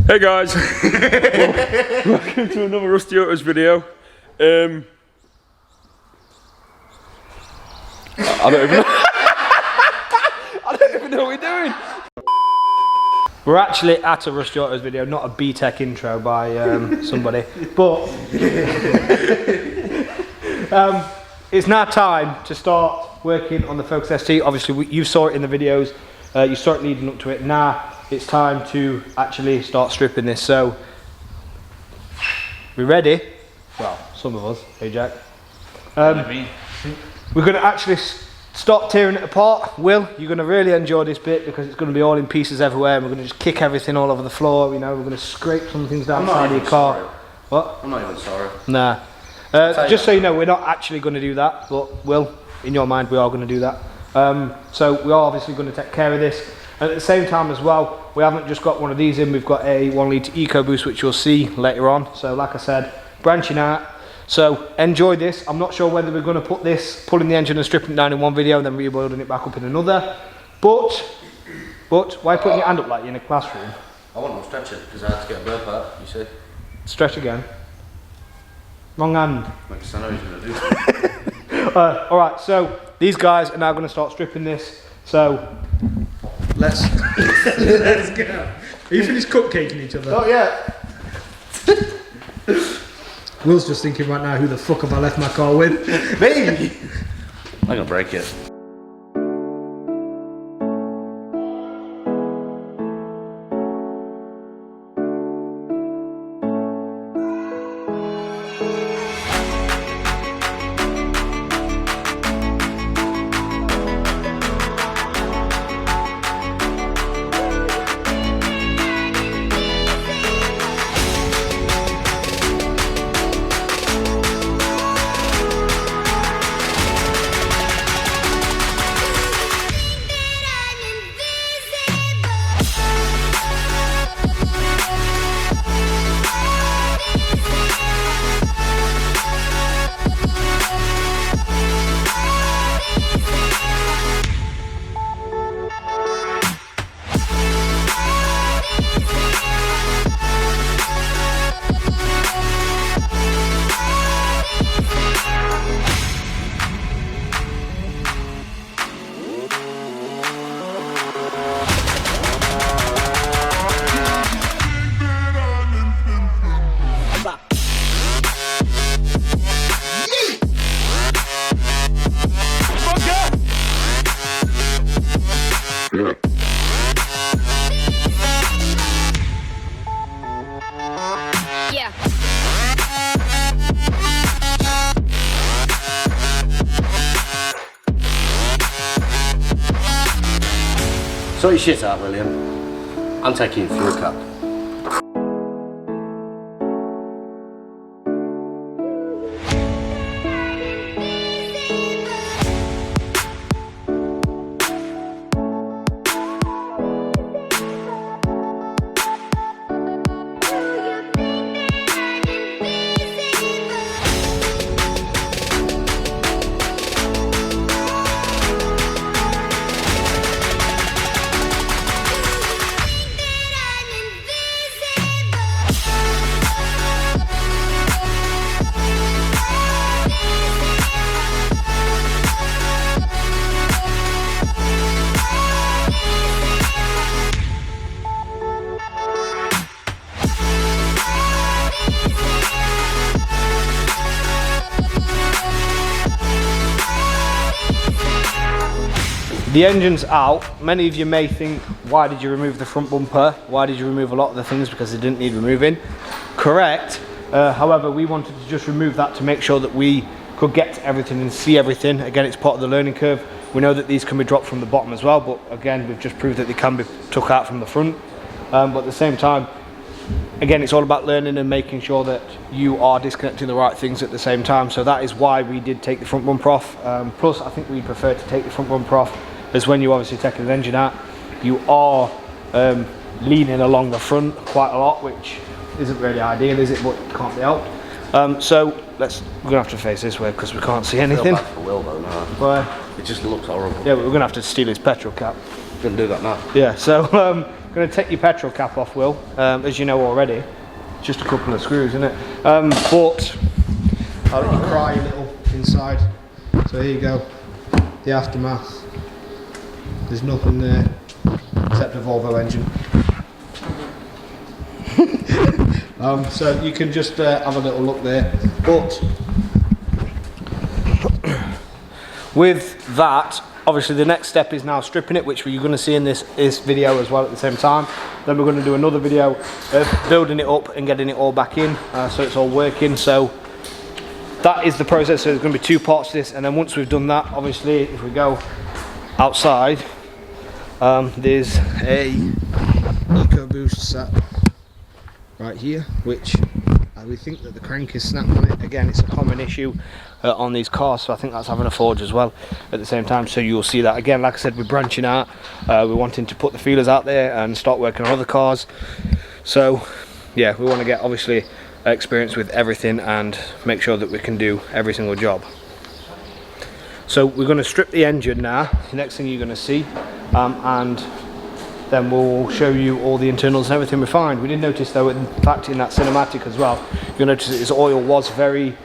Hey guys, welcome to another Rusty Autos video. I don't even know. I don't even know what we're doing. We're actually at a Rusty Autos video, not a B-Tech intro by somebody, but it's now time to start working on the Focus ST. Obviously, you saw it in the videos, you saw it leading up to it. Now it's time to actually start stripping this. So, we ready? Well, some of us. Hey, Jack. We're going to actually stop tearing it apart. Will, you're going to really enjoy this bit because it's going to be all in pieces everywhere. And we're going to just kick everything all over the floor. You know, we're going to scrape some things down the side of your car. Sorry. What? I'm not even sorry. Nah. Just so you know, we're not actually going to do that. But Will, in your mind, we are going to do that. So we are obviously going to take care of this. And at the same time as well, we haven't just got one of these in, we've got a 1 litre EcoBoost, which you'll see later on. So like I said, branching out. So enjoy this. I'm not sure whether we're going to put this, pulling the engine and stripping it down in one video and then rebuilding it back up in another. But why putting your hand up like you're in a classroom? I want to stretch it because I had to get a burp out, you see. Stretch again. Wrong hand. Because I know he's going to do that. Alright, so these guys are now going to start stripping this. So let's go. Are you finished cupcaking each other? Not yet. Will's just thinking right now, who the fuck have I left my car with? Me! I'm going to break it. Yeah. Sort your shit out, William. I'm taking your fuel cap. The engine's out. Many of you may think, why did you remove the front bumper? Why did you remove a lot of the things? Because they didn't need removing. Correct. However, we wanted to just remove that to make sure that we could get to everything and see everything. Again, it's part of the learning curve. We know that these can be dropped from the bottom as well, but again, we've just proved that they can be took out from the front. But at the same time, again, it's all about learning and making sure that you are disconnecting the right things at the same time. So that is why we did take the front bumper off. Plus, I think we prefer to take the front bumper off, as when you obviously take the engine out, you are leaning along the front quite a lot, which isn't really ideal, is it? But it can't be helped. So we're gonna have to face this way because we can't see anything. I feel bad for Will though now. But, it just looks horrible. yeah, but we're gonna have to steal his petrol cap. We're gonna do that now. Yeah, so gonna going to take your petrol cap off, Will, as you know already. Just a couple of screws, isn't it? But I'll let you cry a little inside. So here you go, the aftermath. There's nothing there except a Volvo engine. So you can just have a little look there. But with that, obviously the next step is now stripping it, which you're going to see in this video as well at the same time. Then we're going to do another video of building it up and getting it all back in, so it's all working. So that is the process. So there's going to be 2 parts to this, and then once we've done that, obviously if we go outside, there's a EcoBoost set right here, which we think that the crank is snapped on it. Again, it's a common issue on these cars, so I think that's having a forge as well at the same time. So you'll see that again. Like I said, we're branching out, we're wanting to put the feelers out there and start working on other cars. So yeah, we want to get obviously experience with everything and make sure that we can do every single job. So we're going to strip the engine now, the next thing you're going to see, and then we'll show you all the internals and everything we find. We did notice though, in fact in that cinematic as well, you'll notice that his oil was very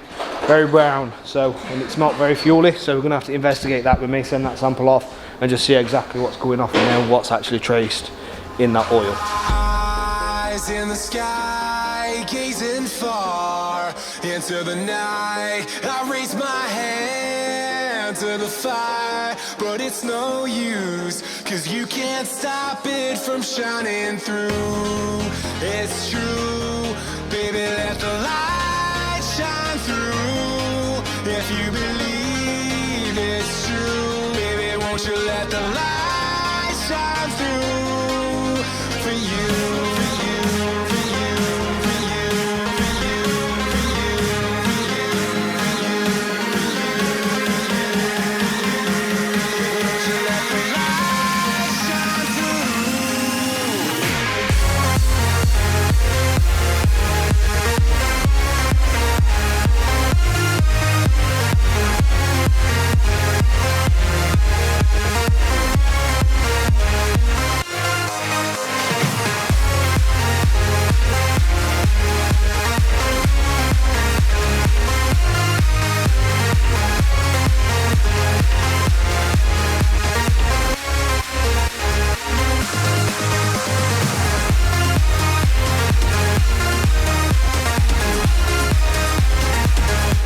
brown, so, and it smelled very fuely, so we're going to have to investigate that. We may send that sample off and just see exactly what's going off in there and what's actually traced in that oil. Eyes in the sky, gazing far into the night. I raise my hand to the fire, but it's no use, 'cause you can't stop it from shining through. It's true, baby, let the light shine through. If you believe it's true, baby, won't you let the light shine through for you.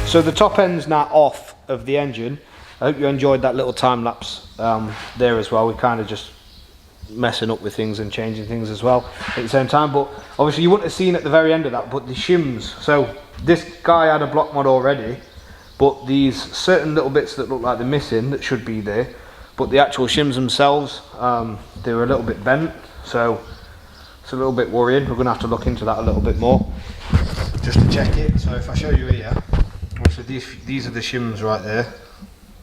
So the top end's now off of the engine. I hope you enjoyed that little time lapse there as well. We're kind of just messing up with things and changing things as well at the same time. But obviously you wouldn't have seen at the very end of that, but the shims. So this guy had a block mod already, but these certain little bits that look like they're missing that should be there, but the actual shims themselves, they were a little bit bent. So it's a little bit worrying. We're going to have to look into that a little bit more just to check it. So if I show you here, so these are the shims right there.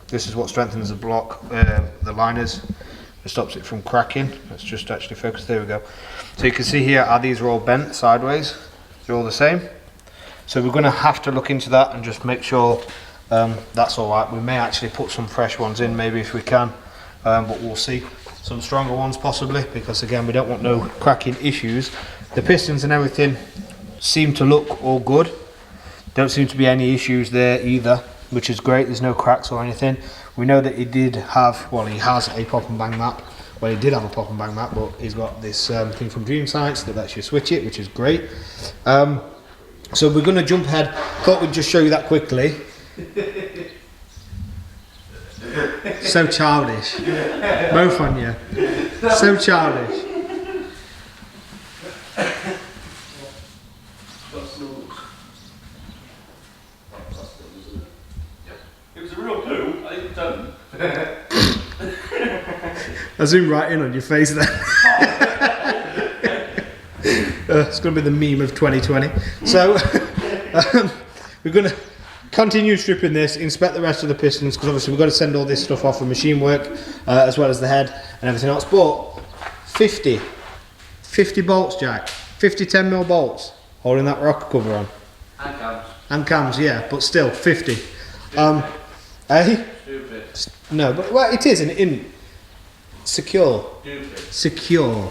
This is what strengthens the block, the liners. It stops it from cracking. Let's just actually focus. There we go. So you can see here how these are all bent sideways. They're all the same. So we're going to have to look into that and just make sure that's all right. We may actually put some fresh ones in, maybe if we can, but we'll see. Some stronger ones possibly, because again we don't want no cracking issues. The pistons and everything seem to look all good. Don't seem to be any issues there either, which is great. There's no cracks or anything. We know that he did have, well, he has a pop and bang map. Well, he did have a pop and bang map, but he's got this thing from Dream Sights that lets you switch it, which is great. So we're going to jump ahead. Thought we'd just show you that quickly. So childish. Both on you. So childish. I zoomed right in on your face there. It's going to be the meme of 2020. So we're going to continue stripping this, inspect the rest of the pistons, because obviously we've got to send all this stuff off for machine work, as well as the head and everything else. But 50 bolts, Jack. 50 10mm bolts holding that rocker cover on. And cams. And cams, yeah, but still 50. Eh? Stupid. No, but well, it is in secure. Stupid. Secure.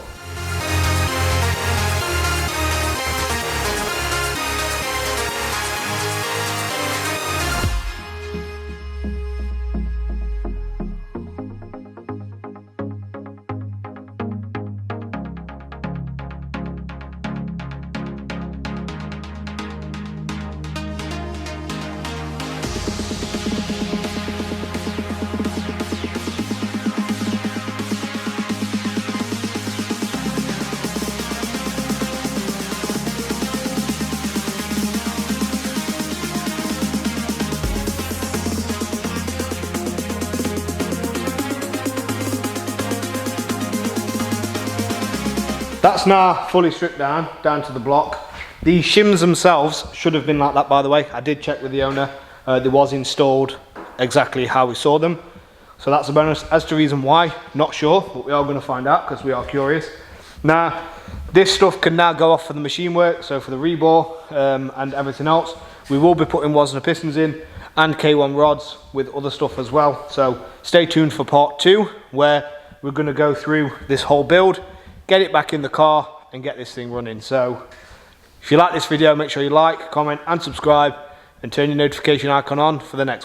That's now fully stripped down to the block. The shims themselves should have been like that, by the way. I did check with the owner. They was installed exactly how we saw them. So that's a bonus. As to reason why, not sure, but we are going to find out because we are curious. Now, this stuff can now go off for the machine work, so for the rebore and everything else. We will be putting Wosner pistons in and K1 rods with other stuff as well. So stay tuned for part 2, where we're going to go through this whole build, get it back in the car and get this thing running. So if you like this video, make sure you like, comment and subscribe and turn your notification icon on for the next one.